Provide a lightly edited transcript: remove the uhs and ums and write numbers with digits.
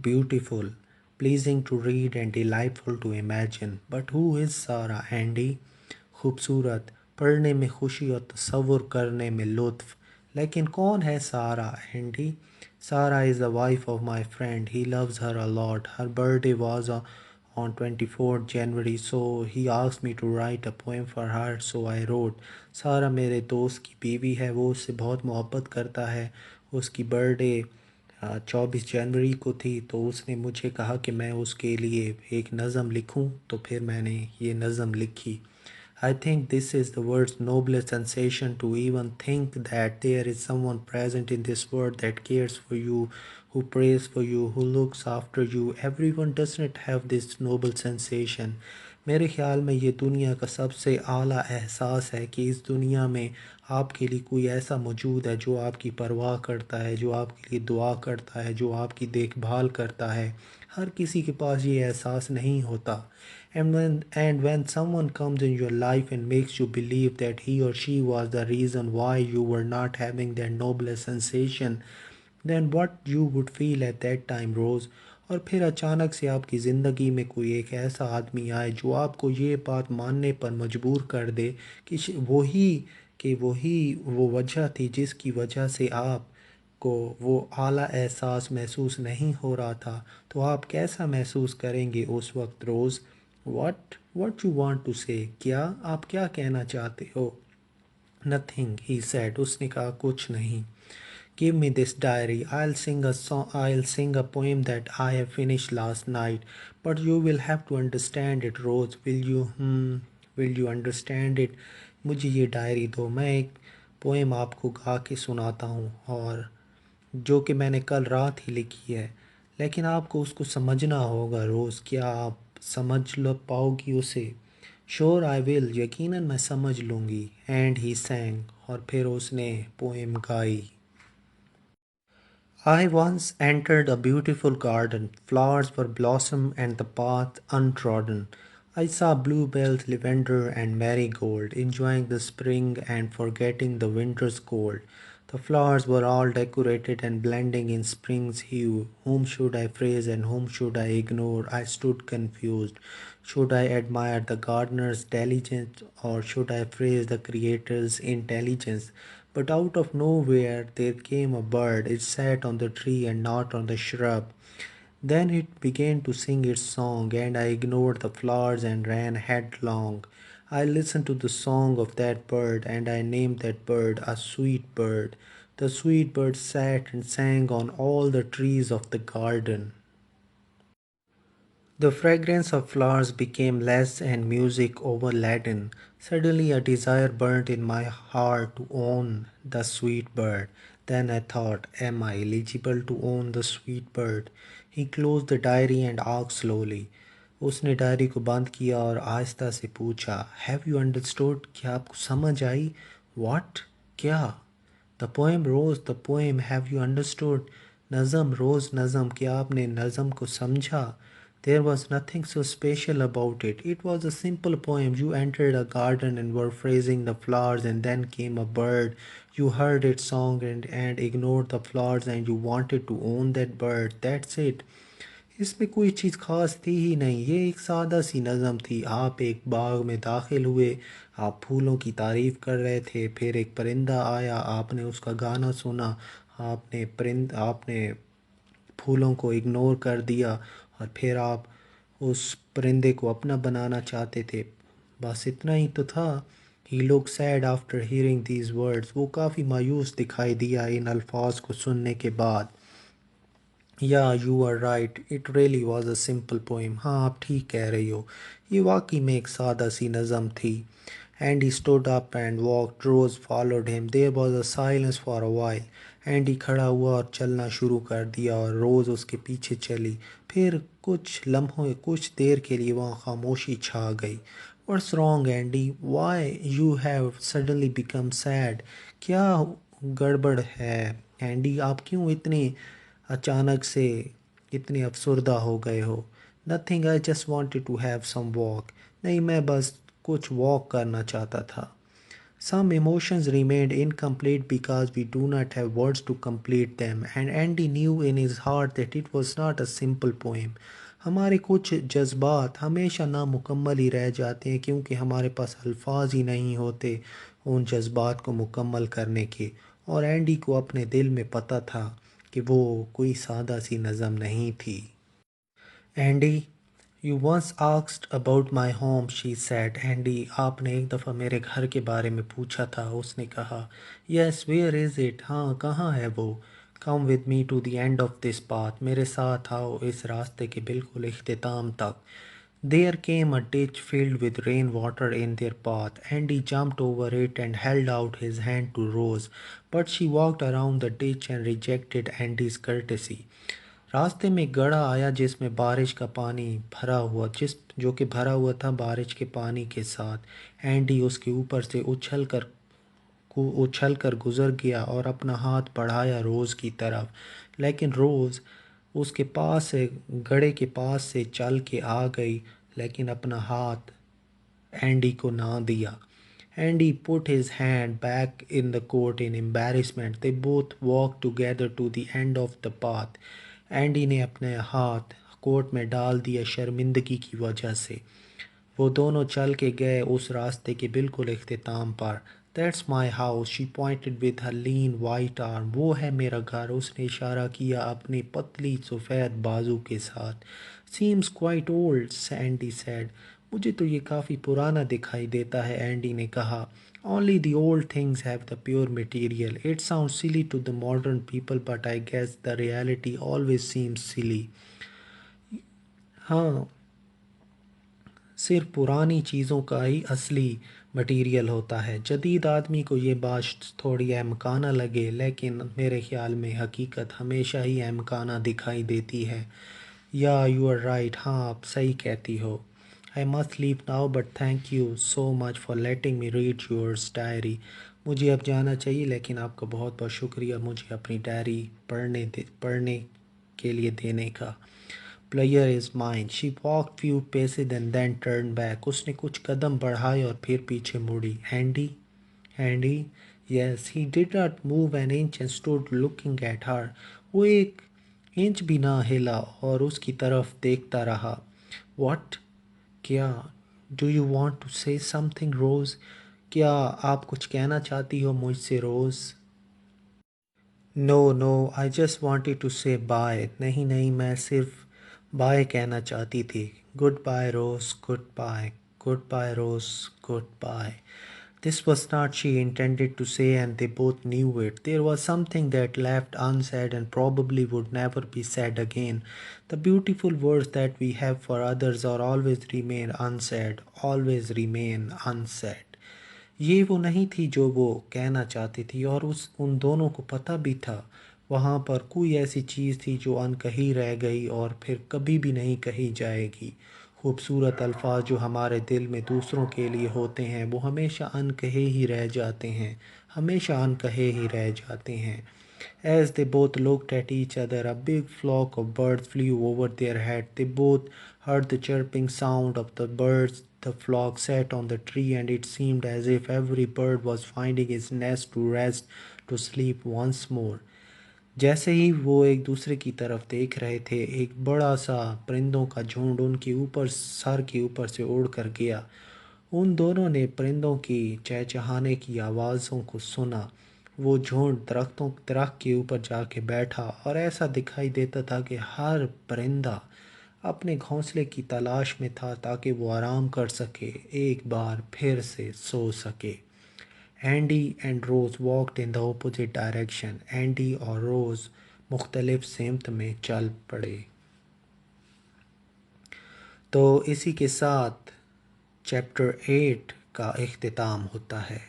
Beautiful, pleasing to read and delightful to imagine. But who is Sara, Andy? खूबसूरत, पढ़ने में खुशी और तसव्वुर करने में लुत्फ़। लेकिन कौन है सारा, Andy? Sarah is the wife of my friend. He loves her a lot. Her birthday was on 24th January, so he asked me to write a poem for her, so I wrote. सारा मेरे दोस्त की बीवी है, वो उससे बहुत मोहब्बत करता है। उसकी बर्थडे 24 जनवरी को थी, तो उसने मुझे कहा कि मैं उसके लिए एक नज़म लिखूं, तो फिर मैंने ये नज़म लिखी। I think this is the world's noblest sensation, to even think that there is someone present in this world that cares for you, who prays for you, who looks after you. Everyone doesn't have this noble sensation. मेरे ख़्याल में ये दुनिया का सबसे आला एहसास है कि इस दुनिया में आपके लिए कोई ऐसा मौजूद है जो आपकी परवाह करता है, जो आपके लिए दुआ करता है, जो आपकी देखभाल करता है। हर किसी के पास ये एहसास नहीं होता। And when someone comes in your life and makes you believe that he or she was the reason why you were not having that noblest sensation, then what you would feel at that time, Rose? और फिर अचानक से आपकी ज़िंदगी में कोई एक ऐसा आदमी आए जो आपको ये बात मानने पर मजबूर कर दे कि वही वो वजह थी जिसकी वजह से आप को वो आला एहसास महसूस नहीं हो रहा था, तो आप कैसा महसूस करेंगे उस वक्त, रोज़? What you want to say? क्या आप क्या कहना चाहते हो? Nothing, he said. उसने कहा कुछ नहीं। Give me this diary. I'll sing a song. I'll sing a poem that I have finished last night. But you will have to understand it, Rose. Will you? Will you understand it? मुझे ये diary दो, मैं एक poem आपको गा के सुनाता हूँ, और जो कि मैंने कल रात ही लिखी है। लेकिन आपको उसको समझना होगा, रोज़। क्या आप समझ लो पाओगी उसे? श्योर आई विल, यकीनन मैं समझ लूँगी। एंड ही सैंग, और फिर उसने पोएम गाई। I once entered a beautiful garden. Flowers were blossom and the path untrodden. I saw bluebells, lavender, and marigold, enjoying the spring and forgetting the winter's cold. The flowers were all decorated and blending in spring's hue. Whom should I praise and whom should I ignore? I stood confused. Should I admire the gardener's diligence or should I praise the creator's intelligence? But out of nowhere there came a bird. It sat on the tree and not on the shrub. Then it began to sing its song, and I ignored the flowers and ran headlong. I listened to the song of that bird, and I named that bird a sweet bird. The sweet bird sat and sang on all the trees of the garden. The fragrance of flowers became less and music overladen. Suddenly a desire burnt in my heart to own the sweet bird. Then I thought, am I eligible to own the sweet bird? He closed the diary and asked slowly. उसने diary को बंद किया और आहिस्ता से पूछा, have you understood? क्या आपको समझ आई? व्हाट? क्या? The poem Rose, the poem, have you understood? नज़म रोज, नज़म, क्या आपने नज़म को समझा? There was nothing so special about it. It was a simple poem. You entered a garden and were praising the flowers, and then came a bird. You heard its song and ignored the flowers, and you wanted to own that bird. That's it. इसमें कोई चीज़ ख़ास थी ही नहीं, ये एक सादा सी नज़म थी। आप एक बाग में दाखिल हुए, आप फूलों की तारीफ़ कर रहे थे, फिर एक परिंदा आया, आपने उसका गाना सुना, आपने फूलों को इग्नोर कर दिया, और फिर आप उस परिंदे को अपना बनाना चाहते थे। बस इतना ही तो था। He look sad after hearing these words. वो काफ़ी मायूस दिखाई दिया इन अल्फाज को सुनने के बाद। Yeah you are right, it really was a simple poem. हाँ, आप ठीक कह रही हो, ये वाकई में एक सादा सी नज़म थी। And he stood up and walked, Rose followed him. There was a silence for a while. Andy खड़ा हुआ और चलना शुरू कर दिया, और रोज़ उसके पीछे चली। फिर कुछ देर के लिए वहाँ खामोशी छा गई। What's wrong Andy? Why you have suddenly become sad? क्या गड़बड़ है एंडी? आप क्यों इतने अचानक से इतने अफसरदा हो गए हो? Nothing, I just wanted to have some walk. नहीं, मैं बस कुछ वॉक करना चाहता था। Some emotions remained incomplete because we do not have words to complete them, and Andy knew in his heart that it was not a simple poem. हमारे कुछ जज्बात हमेशा नामुकम्मल ही रह जाते हैं क्योंकि हमारे पास अल्फाज ही नहीं होते उन जज्बात को मुकम्मल करने के। और एंडी को अपने दिल में पता था कि वो कोई सादा सी नज़म नहीं थी। Andy, you once asked about my home, she said. Andy, आपने एक दफ़ा मेरे घर के बारे में पूछा था, उसने कहा। यस, वेयर इज़ इट, हाँ कहाँ है वो। Come with me to the end of this path, मेरे साथ आओ इस रास्ते के बिल्कुल इख्तिताम तक। There came a ditch filled with rainwater in their path. Andy jumped over it and held out his hand to Rose, but she walked around the ditch and rejected Andy's courtesy. रास्ते में गड़ा आया जिसमें बारिश का पानी भरा हुआ जिस जो कि भरा हुआ था बारिश के पानी के साथ। एंडी उसके ऊपर से उछल कर गुजर गया और अपना हाथ बढ़ाया रोज़ की तरफ, लेकिन रोज़ उसके पास से गड़े के पास से चल के आ गई, लेकिन अपना हाथ एंडी को ना दिया। Andy put his hand back in the coat in embarrassment. They both walked together to the end of the path. Andy ने अपने हाथ कोट में डाल दिया शर्मिंदगी की वजह से। वो दोनों चल के गए उस रास्ते के बिल्कुल इख्तिताम पर। That's my house, she pointed with her lean white arm. वो है मेरा घर, उसने इशारा किया अपनी पतली सफ़ेद बाजू के साथ। Seems quite old, Sandy said. मुझे तो ये काफ़ी पुराना दिखाई देता है, एंडी ने कहा। Only the old things have the pure material. It sounds silly to the modern people, but I guess the reality always seems silly. हाँ, सिर्फ पुरानी चीज़ों का ही असली मटेरियल होता है। जदीद आदमी को ये बात थोड़ी अहमकाना लगे, लेकिन मेरे ख़्याल में हकीकत हमेशा ही अहमकाना दिखाई देती है। या यू आर राइट, हाँ आप सही कहती हो। I must leave now but thank you so much for letting me read yours diary. मुझे अब जाना चाहिए, लेकिन आपका बहुत बहुत शुक्रिया मुझे अपनी डायरी पढ़ने के लिए देने का। Player is mine. She walk few paces and then turn back. उसने कुछ कदम बढ़ाए और फिर पीछे मुड़ी। Andy, Andy, yes. He did not move an inch and stood looking at her. वो एक इंच भी ना हिला और उसकी तरफ देखता रहा। वॉट, क्या, do you want to say something Rose, क्या आप कुछ कहना चाहती हो मुझसे Rose. No no, I just wanted to say bye. नहीं नहीं, मैं सिर्फ बाय कहना चाहती थी। Goodbye Rose, goodbye, goodbye Rose, goodbye. This was not she intended to say, and they both knew it. There was something that left unsaid and probably would never be said again. The beautiful words that we have for others are always remain unsaid, always remain unsaid. ये वो नहीं थी जो वो कहना चाहती थी, और उन दोनों को पता भी था वहाँ पर कोई ऐसी चीज़ थी जो अनकही रह गई और फिर कभी भी नहीं कही जाएगी। खूबसूरत अल्फाज जो हमारे दिल में दूसरों के लिए होते हैं वो हमेशा अनकहे ही रह जाते हैं, हमेशा अनकहे ही रह जाते हैं। As they both looked at each other, a big flock of birds flew over their heads. They both heard the chirping sound of the birds. The flock sat on the tree, and it seemed as if every bird was finding its nest to rest, to sleep once more. जैसे ही वो एक दूसरे की तरफ देख रहे थे, एक बड़ा सा परिंदों का झुंड उनके ऊपर सर के ऊपर से उड़ कर गया। उन दोनों ने परिंदों की चहचहाने की आवाज़ों को सुना। वो झुंड दरख्त के ऊपर जाके बैठा और ऐसा दिखाई देता था कि हर परिंदा अपने घोंसले की तलाश में था ताकि वो आराम कर सके, एक बार फिर से सो सके। Andy and Rose walked in the opposite direction. Andy और रोज़ मुख्तलिफ सिमत में चल पड़े। तो इसी के साथ चैप्टर 8 का इख्तिताम होता है।